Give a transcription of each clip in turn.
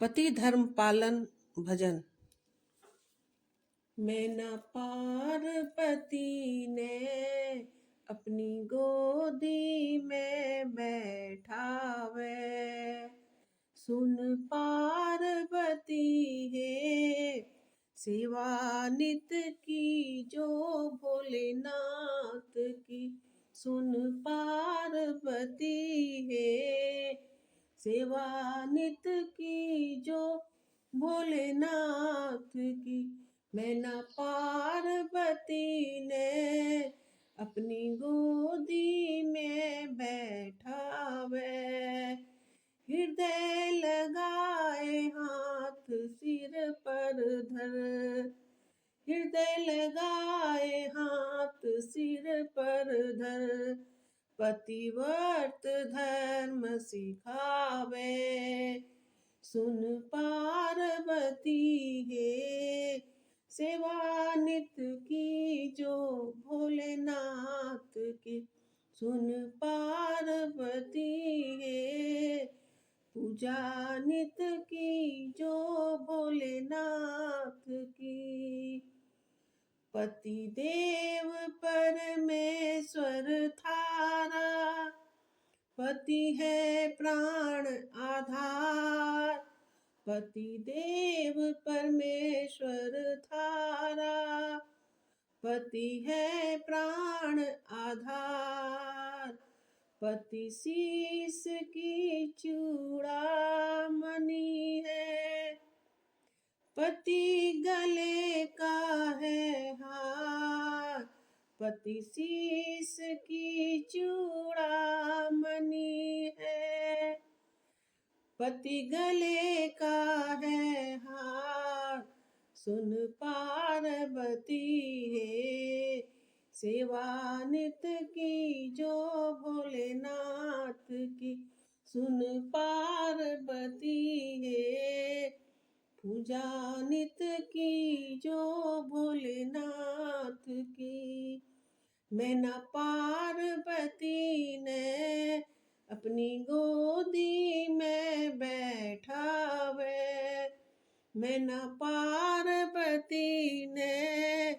पति धर्म पालन भजन। मैना पार्वती ने अपनी गोदी में बैठावे। सुन पार्वती है सेवा नित की जो भोलेनाथ की। सुन पार्वती है सेवा नित की जो भोलेनाथ की। मैना पार्वती ने अपनी गोदी में बैठावे। हृदय लगाए हाथ सिर पर धर। हृदय लगाए हाथ सिर पर धर। पतिव्रत धर्म सिखावे। सुन पार्वती है सेवा नित की जो भोलेनाथ की। सुन पार्वती है पूजा नित की जो भोलेनाथ की। पति देव परमेश्वर थारा। पति है प्राण आधार। पति देव परमेश्वर थारा। पति है प्राण आधार। पति शीश की चूड़ामणि है। पति गले का है हार। पति शीश की चूड़ामणि है। पति गले का है हार। सुन पार्वती है सेवा नित की जो भोलेनाथ की। सुन पार्वती है पूजा नित की जो भोलेनाथ की। मैना पार्वती ने अपनी गोदी में बैठावे। मैना पार्वती ने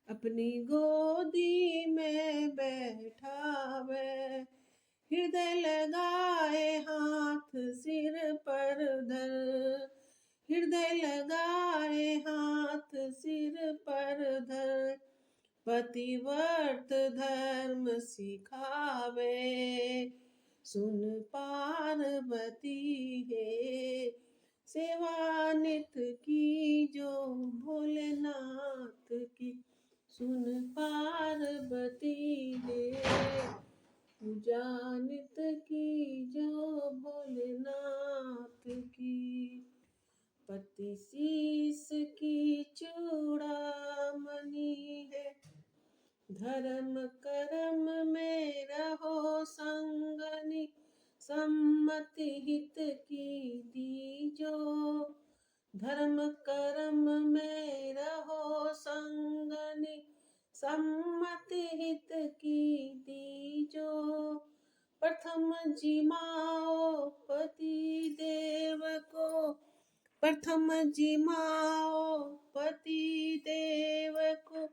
अपनी गोदी में बैठावे। हृदय लगाए हाथ सिर पर धर। हृदय लगाए हाथ सिर पर धर। पतिव्रत धर्म सिखावे। सुन पार्वती है सेवा नित की जो भोलेनाथ की। सुन पार्वती है पूजा नित की जो भोलेनाथ की। पति शीश की चूड़ामणि है। धर्म कर्म में रहो संगनि। सम्मति हित की दीजो। धर्म कर्म में रहो संगनि। सम्मति हित की दीजो। प्रथम जिमाओ पति देव को। प्रथम जिमाओ पति देव को।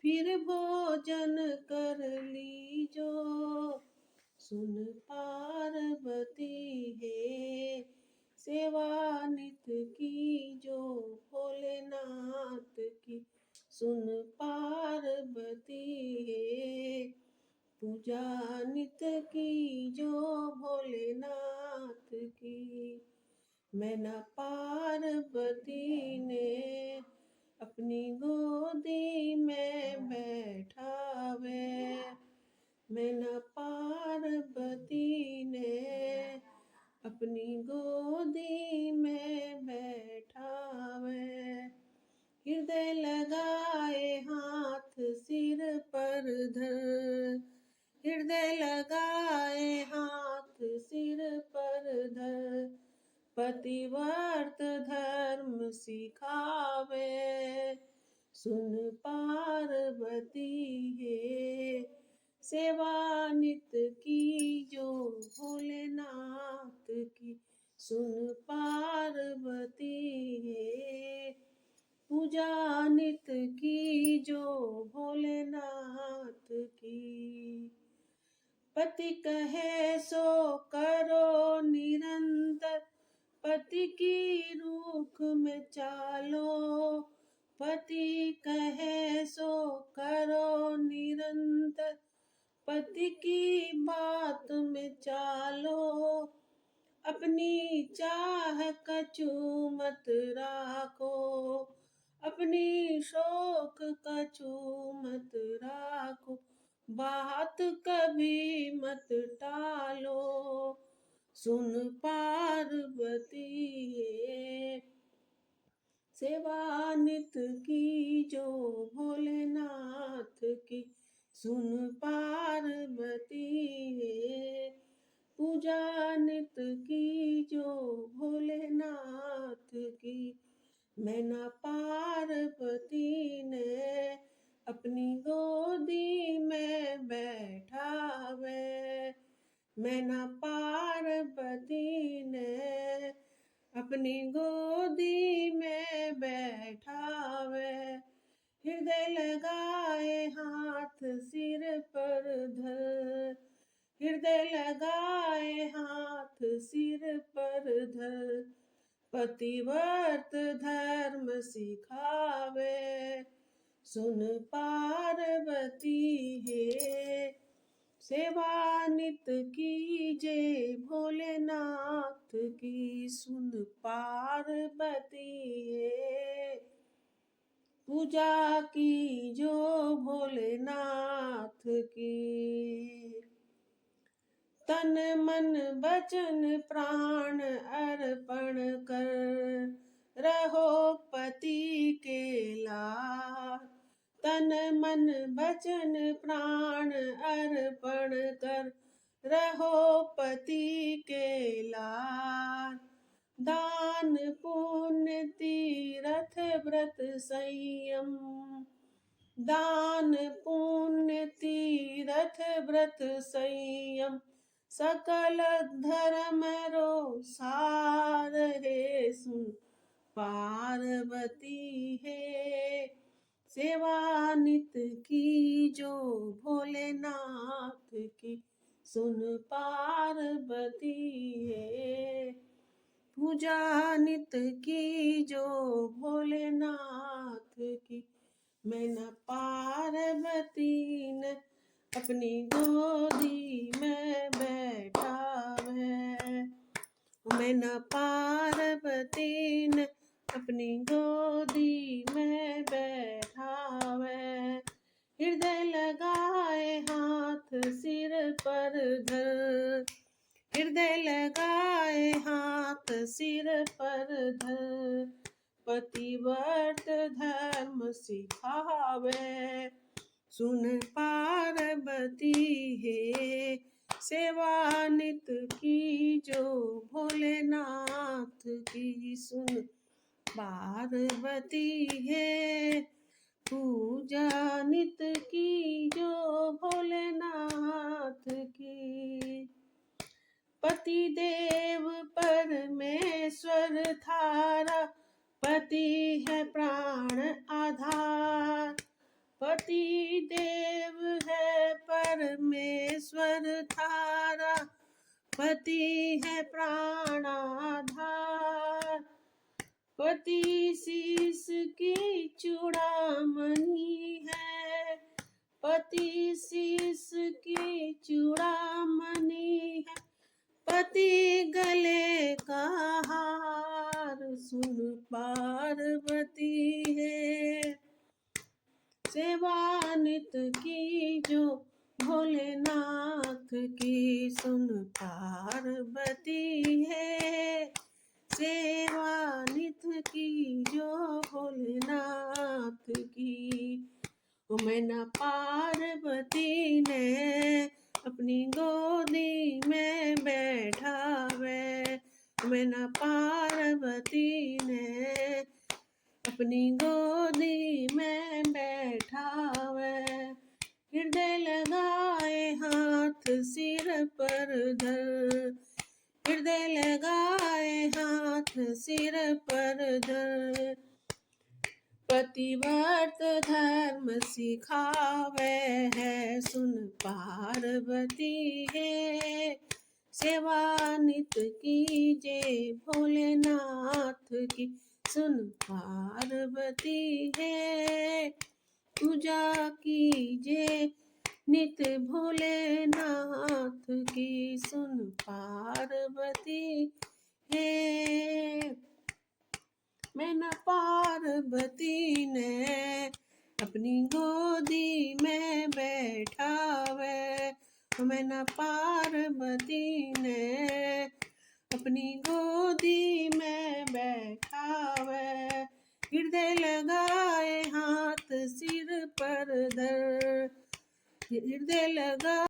फिर भोजन कर लीजो। सुन पार्वती है सेवा नित की जो भोलेनाथ की। सुन पार्वती है पूजा नित की जो भोलेनाथ की। मैना पार्वती ने अपनी गोदी में बैठावे। मैना पार्वती ने अपनी गोदी में बैठावे। हृदय लगाए हाथ सिर पर धर। हृदय लगाए हाथ सिर पर धर। पतिव्रत धर्म सिखावे। सुन पार्वती है सेवा नित की जो भोलेनाथ की। सुन पार्वती पति कहे सो करो निरंतर, पति की रूख में चालो। पति कहे सो करो निरंतर, पति की बात में चालो। अपनी चाह कछु मत राखो, अपनी शोक कछु मत राखो। बात कभी मत टालो, सुन पार्वती ये सेवा नित की जो भोलेनाथ की। सुन पार्वती ये पूजा नित की जो भोलेनाथ की। मैना पार्वती ने अपनी गोदी में बैठावे, मैना पार्वती ने अपनी गोदी में बैठावे। हृदय लगाए हाथ सिर पर धर, हृदय लगाए हाथ सिर पर धर। पतिव्रत धर्म सिखावे, सुन पार्वती हे सेवा नित कीजे भोलेनाथ की। सुन पार्वती हे पूजा की जो भोलेनाथ की। तन मन वचन प्राण अर्पण कर, रहो पति के लाल। तन मन वचन प्राण अर्पण कर, रहो पति के लाल। दान पुण्य तीरथ व्रत संयम, दान पुण्य तीरथ व्रत संयम। सकल धर्म रो सार है, सुन पार्वती है सेवा नित की जो भोलेनाथ की। सुन पार्वती है पूजा नित की जो भोलेनाथ की। मैना पार्वती ने अपनी गोदी में बैठावे, मैना पार्वती ने अपनी गोदी में बैठावे। हृदय लगाए हाथ सिर पर धर, हृदय लगाए हाथ सिर पर धर। पतिव्रत धर्म सिखावे, सुन पार्वती हे सेवा नित की जो भोलेनाथ की। सुन पार्वती है पूजा नित की जो भोलेनाथ की। पति देव परमेश्वर थारा, पति है प्राण आधार। पति देव है परमेश्वर थारा, पति है प्राण आधार। पति शीश की चूड़ामणि है, पति शीश की चूड़ामणि है। पति गले का हार, सुन पार्वती है सेवा नित की जो भोलेनाथ की। सुन पार्वती है सेवा नित की जो भोलेनाथ की। मैना पार्वती ने अपनी गोदी में बैठावे, मैना पार्वती ने अपनी गोदी में बैठावे। हृदय लगाए हाथ सिर पर धर, हृदय लगाए हाथ सिर पर धर। पतिव्रत धर्म सिखावे है, सुन पार्वती है। सेवा नित कीजे भोलेनाथ की, सुन पार्वती है। पूजा कीजे नित भोलेनाथ की, सुन पार्वती है। मैना पार्वती ने अपनी गोदी में बैठावे, मैना पार्वती ने अपनी गोदी में बैठावे। हृदय लगाए हाथ सिर पर धर, हृदय लगा